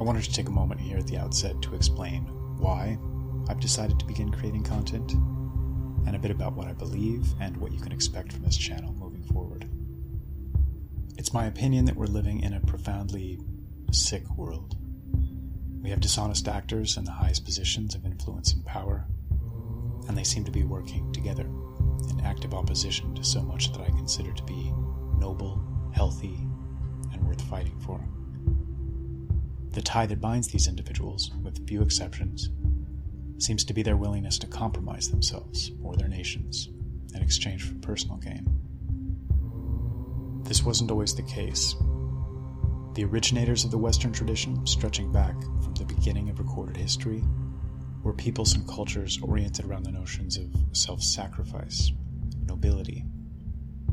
I wanted to take a moment here at the outset to explain why I've decided to begin creating content, and a bit about what I believe and what you can expect from this channel moving forward. It's my opinion that we're living in a profoundly sick world. We have dishonest actors in the highest positions of influence and power, and they seem to be working together in active opposition to so much that I consider to be noble, healthy, and worth fighting for. The tie that binds these individuals, with few exceptions, seems to be their willingness to compromise themselves or their nations in exchange for personal gain. This wasn't always the case. The originators of the Western tradition, stretching back from the beginning of recorded history, were peoples and cultures oriented around the notions of self-sacrifice, nobility,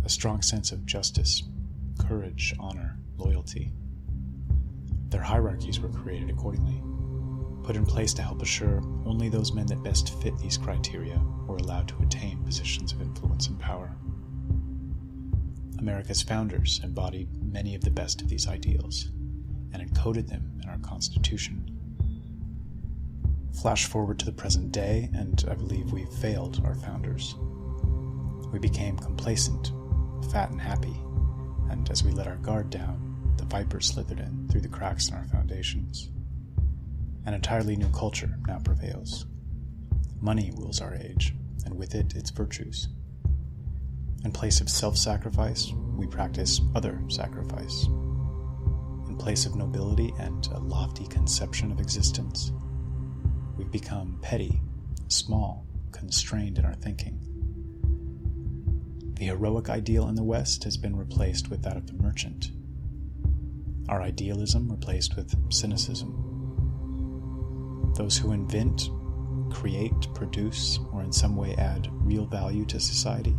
a strong sense of justice, courage, honor, loyalty. Their hierarchies were created accordingly, put in place to help assure only those men that best fit these criteria were allowed to attain positions of influence and power. America's founders embodied many of the best of these ideals and encoded them in our Constitution. Flash forward to the present day, and I believe we've failed our founders. We became complacent, fat and happy, and as we let our guard down, the viper slithered in through the cracks in our foundations. An entirely new culture now prevails. Money rules our age, and with it, its virtues. In place of self-sacrifice, we practice other sacrifice. In place of nobility and a lofty conception of existence, we've become petty, small, constrained in our thinking. The heroic ideal in the West has been replaced with that of the merchant. Our idealism replaced with cynicism. Those who invent, create, produce, or in some way add real value to society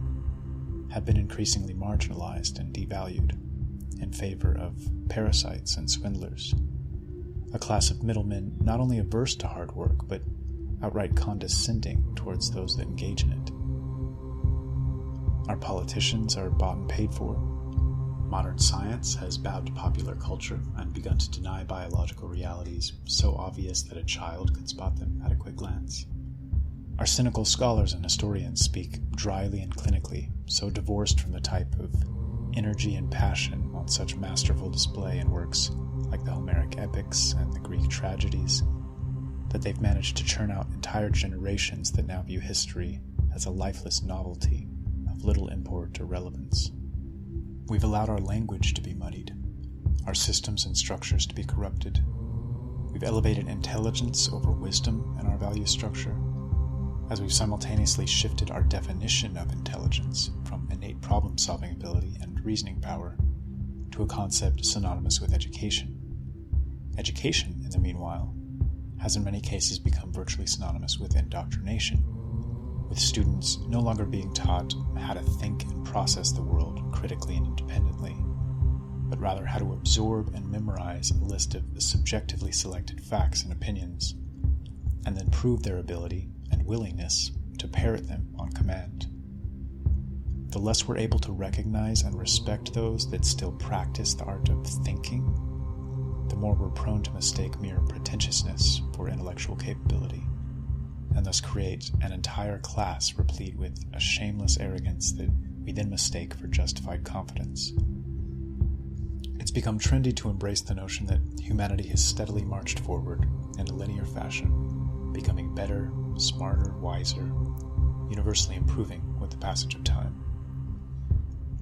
have been increasingly marginalized and devalued in favor of parasites and swindlers, a class of middlemen not only averse to hard work, but outright condescending towards those that engage in it. Our politicians are bought and paid for. Modern science has bowed to popular culture and begun to deny biological realities so obvious that a child could spot them at a quick glance. Our cynical scholars and historians speak dryly and clinically, so divorced from the type of energy and passion on such masterful display in works like the Homeric epics and the Greek tragedies, that they've managed to churn out entire generations that now view history as a lifeless novelty of little import or relevance. We've allowed our language to be muddied, our systems and structures to be corrupted. We've elevated intelligence over wisdom in our value structure, as we've simultaneously shifted our definition of intelligence from innate problem-solving ability and reasoning power to a concept synonymous with education. Education, in the meanwhile, has in many cases become virtually synonymous with indoctrination, with students no longer being taught how to think and process the world critically and independently, but rather how to absorb and memorize a list of subjectively selected facts and opinions, and then prove their ability and willingness to parrot them on command. The less we're able to recognize and respect those that still practice the art of thinking, the more we're prone to mistake mere pretentiousness for intellectual capability, and thus create an entire class replete with a shameless arrogance that we then mistake for justified confidence. It's become trendy to embrace the notion that humanity has steadily marched forward in a linear fashion, becoming better, smarter, wiser, universally improving with the passage of time.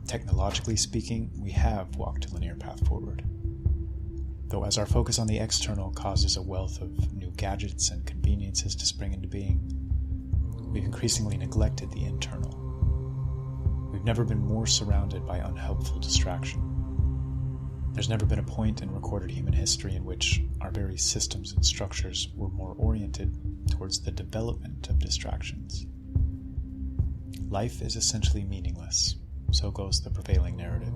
Technologically speaking, we have walked a linear path forward, though as our focus on the external causes a wealth of new gadgets and conveniences to spring into being, we've increasingly neglected the internal. We've never been more surrounded by unhelpful distraction. There's never been a point in recorded human history in which our very systems and structures were more oriented towards the development of distractions. Life is essentially meaningless, so goes the prevailing narrative.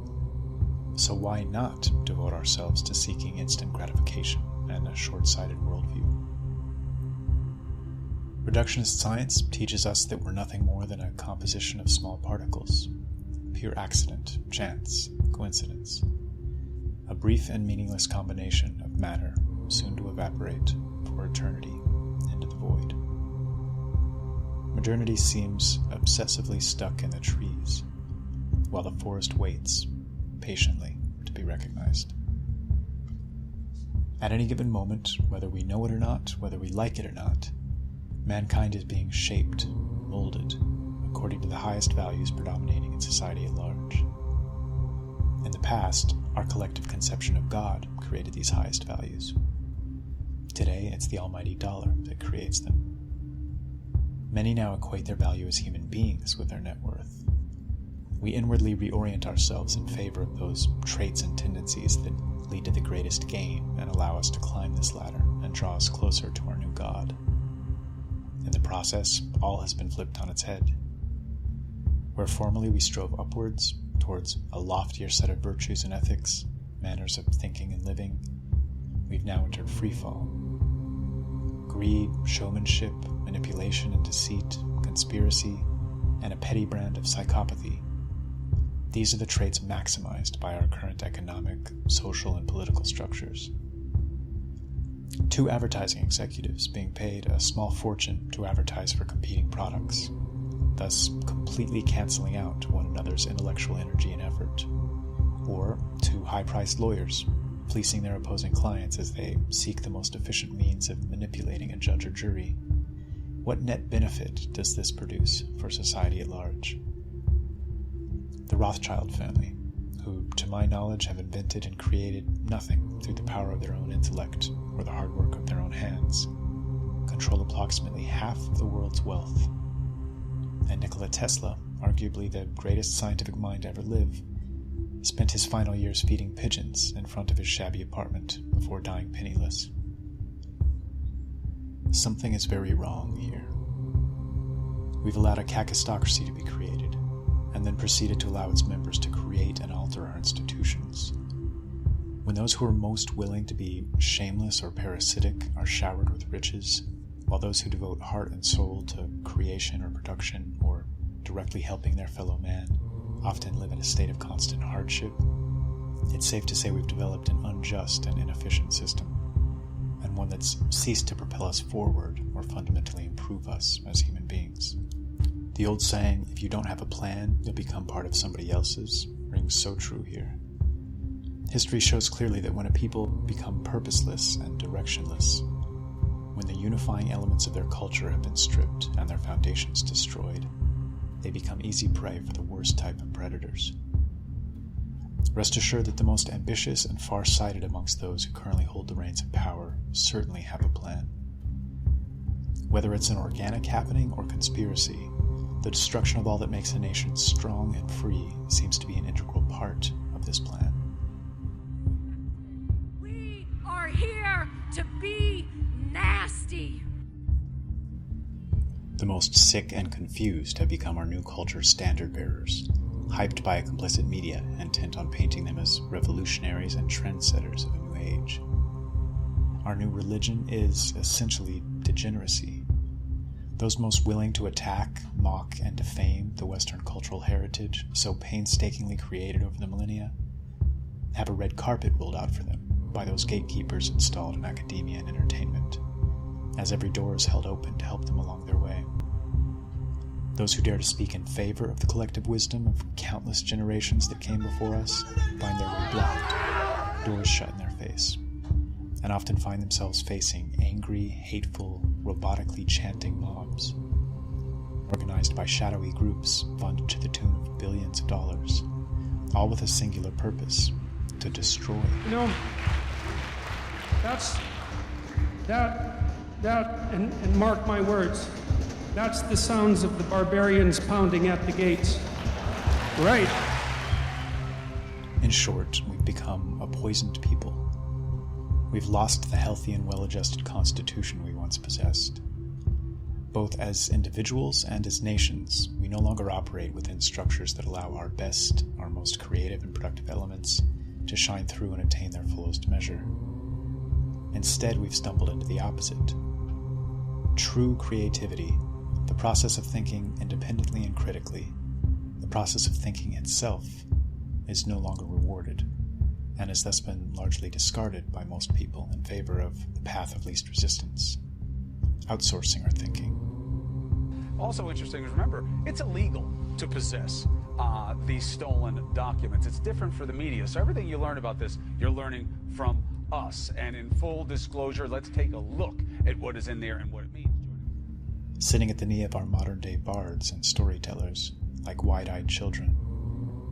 So why not devote ourselves to seeking instant gratification and a short-sighted worldview? Reductionist science teaches us that we're nothing more than a composition of small particles, pure accident, chance, coincidence, a brief and meaningless combination of matter, soon to evaporate for eternity into the void. Modernity seems obsessively stuck in the trees, while the forest waits patiently to be recognized. At any given moment, whether we know it or not, whether we like it or not, mankind is being shaped, molded, according to the highest values predominating in society at large. In the past, our collective conception of God created these highest values. Today, it's the almighty dollar that creates them. Many now equate their value as human beings with their net worth. We inwardly reorient ourselves in favor of those traits and tendencies that lead to the greatest gain and allow us to climb this ladder and draw us closer to our new God. In the process, all has been flipped on its head. Where formerly we strove upwards, towards a loftier set of virtues and ethics, manners of thinking and living, we've now entered freefall. Greed, showmanship, manipulation and deceit, conspiracy, and a petty brand of psychopathy. These are the traits maximized by our current economic, social, and political structures. Two advertising executives being paid a small fortune to advertise for competing products, thus completely canceling out one another's intellectual energy and effort. Or two high-priced lawyers fleecing their opposing clients as they seek the most efficient means of manipulating a judge or jury. What net benefit does this produce for society at large? The Rothschild family, who, to my knowledge, have invented and created nothing through the power of their own intellect or the hard work of their own hands, control approximately half of the world's wealth. And Nikola Tesla, arguably the greatest scientific mind to ever live, spent his final years feeding pigeons in front of his shabby apartment before dying penniless. Something is very wrong here. We've allowed a kakistocracy to be created, and then proceeded to allow its members to create and alter our institutions. When those who are most willing to be shameless or parasitic are showered with riches, while those who devote heart and soul to creation or production or directly helping their fellow man often live in a state of constant hardship, it's safe to say we've developed an unjust and inefficient system, and one that's ceased to propel us forward or fundamentally improve us as human beings. The old saying, if you don't have a plan, you'll become part of somebody else's, rings so true here. History shows clearly that when a people become purposeless and directionless, when the unifying elements of their culture have been stripped and their foundations destroyed, they become easy prey for the worst type of predators. Rest assured that the most ambitious and far-sighted amongst those who currently hold the reins of power certainly have a plan. Whether it's an organic happening or conspiracy, the destruction of all that makes a nation strong and free seems to be an integral part of this plan. We are here to be nasty. The most sick and confused have become our new culture's standard bearers, hyped by a complicit media intent on painting them as revolutionaries and trendsetters of a new age. Our new religion is essentially degeneracy. Those most willing to attack, mock, and defame the Western cultural heritage so painstakingly created over the millennia have a red carpet rolled out for them by those gatekeepers installed in academia and entertainment, as every door is held open to help them along their way. Those who dare to speak in favor of the collective wisdom of countless generations that came before us find their way blocked, doors shut in their face, and often find themselves facing angry, hateful, robotically chanting mobs, organized by shadowy groups funded to the tune of billions of dollars, all with a singular purpose: to destroy. You know, and mark my words, that's the sounds of the barbarians pounding at the gates. Right. In short, we've become a poisoned people. We've lost the healthy and well-adjusted constitution we once possessed. Both as individuals and as nations, we no longer operate within structures that allow our best, our most creative and productive elements to shine through and attain their fullest measure. Instead, we've stumbled into the opposite. True creativity, the process of thinking independently and critically, the process of thinking itself, is no longer rewarded, and has thus been largely discarded by most people in favor of the path of least resistance, outsourcing our thinking. Also interesting is, remember, it's illegal to possess these stolen documents. It's different for the media. So everything you learn about this, you're learning from us. And in full disclosure, let's take a look at what is in there and what it means. Sitting at the knee of our modern-day bards and storytellers, like wide-eyed children,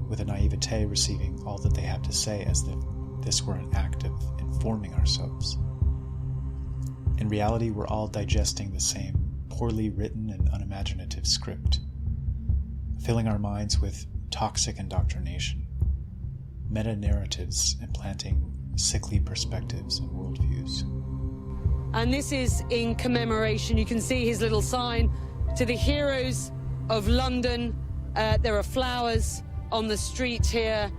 with a naivete receiving all that they have to say as if this were an act of informing ourselves. In reality, we're all digesting the same poorly written and unimaginative script, filling our minds with toxic indoctrination, meta-narratives implanting sickly perspectives and worldviews. And this is in commemoration, you can see his little sign, to the heroes of London. There are flowers on the street here,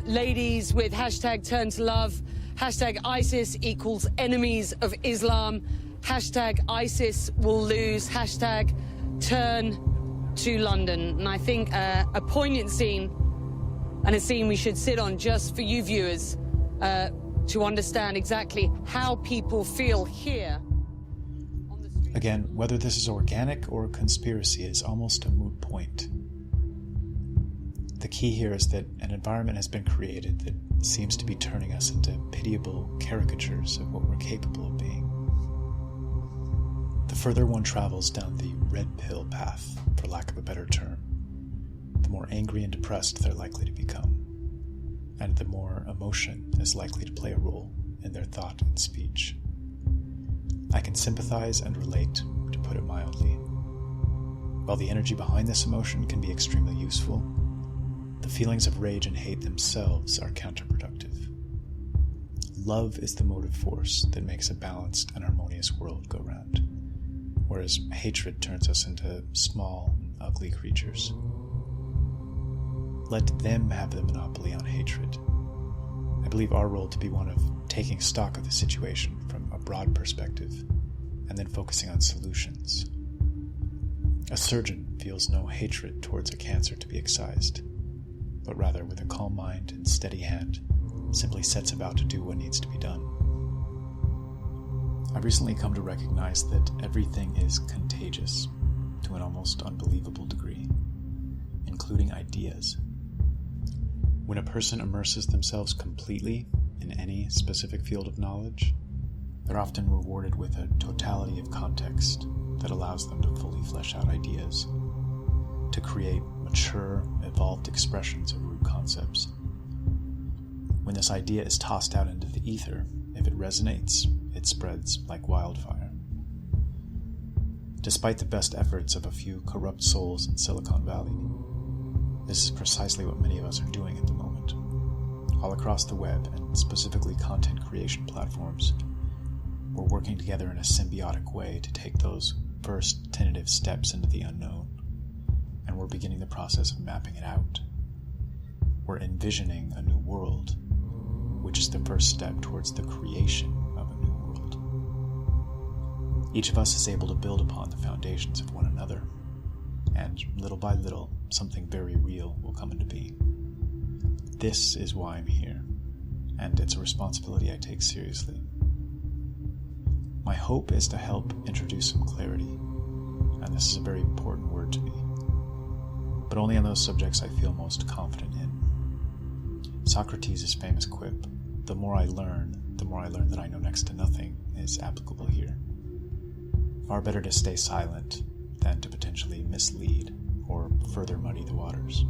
ladies with hashtag turn to love, hashtag ISIS equals enemies of Islam, hashtag ISIS will lose, hashtag turn to London. And I think a poignant scene, and a scene we should sit on just for you viewers to understand exactly how people feel here. Again, whether this is organic or a conspiracy is almost a moot point. The key here is that an environment has been created that seems to be turning us into pitiable caricatures of what we're capable of being. The further one travels down the red pill path, for lack of a better term, the more angry and depressed they're likely to become, and the more emotion is likely to play a role in their thought and speech. I can sympathize and relate, to put it mildly. While the energy behind this emotion can be extremely useful, the feelings of rage and hate themselves are counterproductive. Love is the motive force that makes a balanced and harmonious world go round, whereas hatred turns us into small and ugly creatures. Let them have the monopoly on hatred. I believe our role to be one of taking stock of the situation from a broad perspective and then focusing on solutions. A surgeon feels no hatred towards a cancer to be excised, but rather with a calm mind and steady hand simply sets about to do what needs to be done. I've recently come to recognize that everything is contagious to an almost unbelievable degree, including ideas. When a person immerses themselves completely in any specific field of knowledge, they're often rewarded with a totality of context that allows them to fully flesh out ideas, to create mature, evolved expressions of root concepts. When this idea is tossed out into the ether, if it resonates, it spreads like wildfire. Despite the best efforts of a few corrupt souls in Silicon Valley, this is precisely what many of us are doing at the moment. All across the web, and specifically content creation platforms, we're working together in a symbiotic way to take those first tentative steps into the unknown, and we're beginning the process of mapping it out. We're envisioning a new world, which is the first step towards the creation of a new world. Each of us is able to build upon the foundations of one another, and little by little, something very real will come into being. This is why I'm here, and it's a responsibility I take seriously. My hope is to help introduce some clarity, and this is a very important word to me, but only on those subjects I feel most confident in. Socrates' famous quip, "The more I learn that I know next to nothing," is applicable here. Far better to stay silent than to potentially mislead or further muddy the waters.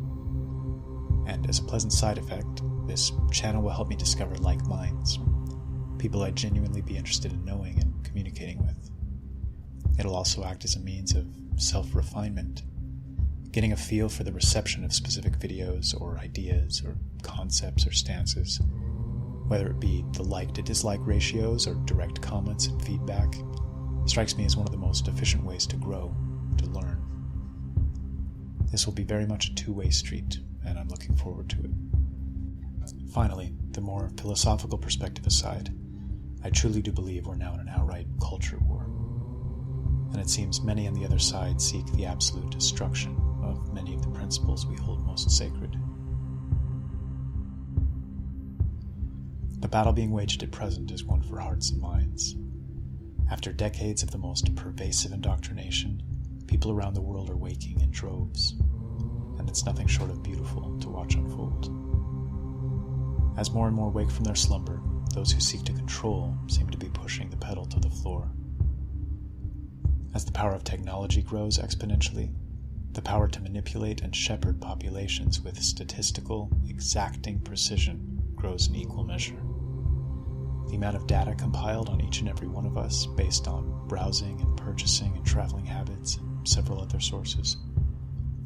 And as a pleasant side effect, this channel will help me discover like minds, people I'd genuinely be interested in knowing and communicating with. It'll also act as a means of self-refinement, getting a feel for the reception of specific videos or ideas or concepts or stances, whether it be the like to dislike ratios or direct comments and feedback. Strikes me as one of the most efficient ways to grow, to learn. This will be very much a two-way street, and I'm looking forward to it. Finally, the more philosophical perspective aside, I truly do believe we're now in an outright culture war, and it seems many on the other side seek the absolute destruction of many of the principles we hold most sacred. The battle being waged at present is one for hearts and minds. After decades of the most pervasive indoctrination, people around the world are waking in droves, and it's nothing short of beautiful to watch unfold. As more and more wake from their slumber, those who seek to control seem to be pushing the pedal to the floor. As the power of technology grows exponentially, the power to manipulate and shepherd populations with statistical, exacting precision grows in equal measure. The amount of data compiled on each and every one of us based on browsing and purchasing and traveling habits and several other sources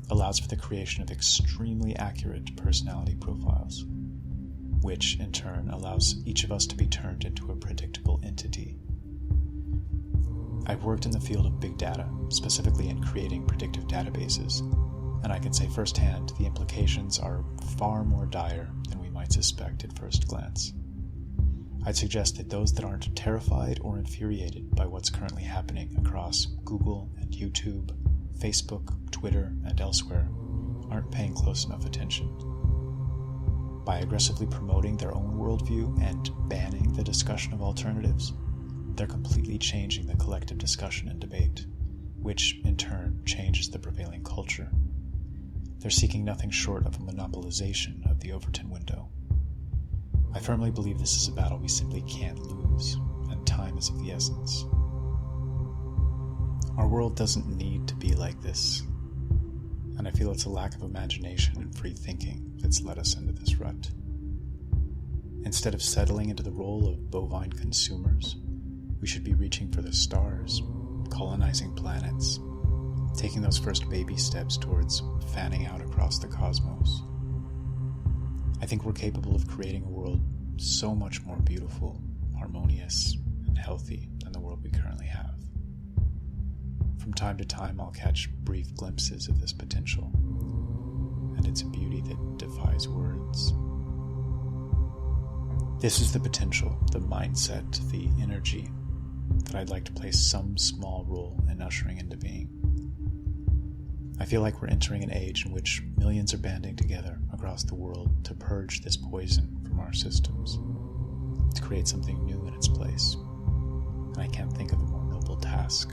allows for the creation of extremely accurate personality profiles, which in turn allows each of us to be turned into a predictable entity. I've worked in the field of big data, specifically in creating predictive databases, and I can say firsthand the implications are far more dire than we might suspect at first glance. I'd suggest that those that aren't terrified or infuriated by what's currently happening across Google and YouTube, Facebook, Twitter, and elsewhere aren't paying close enough attention. By aggressively promoting their own worldview and banning the discussion of alternatives, they're completely changing the collective discussion and debate, which in turn changes the prevailing culture. They're seeking nothing short of a monopolization of the Overton window. I firmly believe this is a battle we simply can't lose, and time is of the essence. Our world doesn't need to be like this, and I feel it's a lack of imagination and free thinking that's led us into this rut. Instead of settling into the role of bovine consumers, we should be reaching for the stars, colonizing planets, taking those first baby steps towards fanning out across the cosmos. I think we're capable of creating a world so much more beautiful, harmonious, and healthy than the world we currently have. From time to time, I'll catch brief glimpses of this potential, and it's a beauty that defies words. This is the potential, the mindset, the energy that I'd like to play some small role in ushering into being. I feel like we're entering an age in which millions are banding together across the world to purge this poison from our systems, to create something new in its place. And I can't think of a more noble task.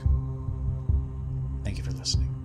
Thank you for listening.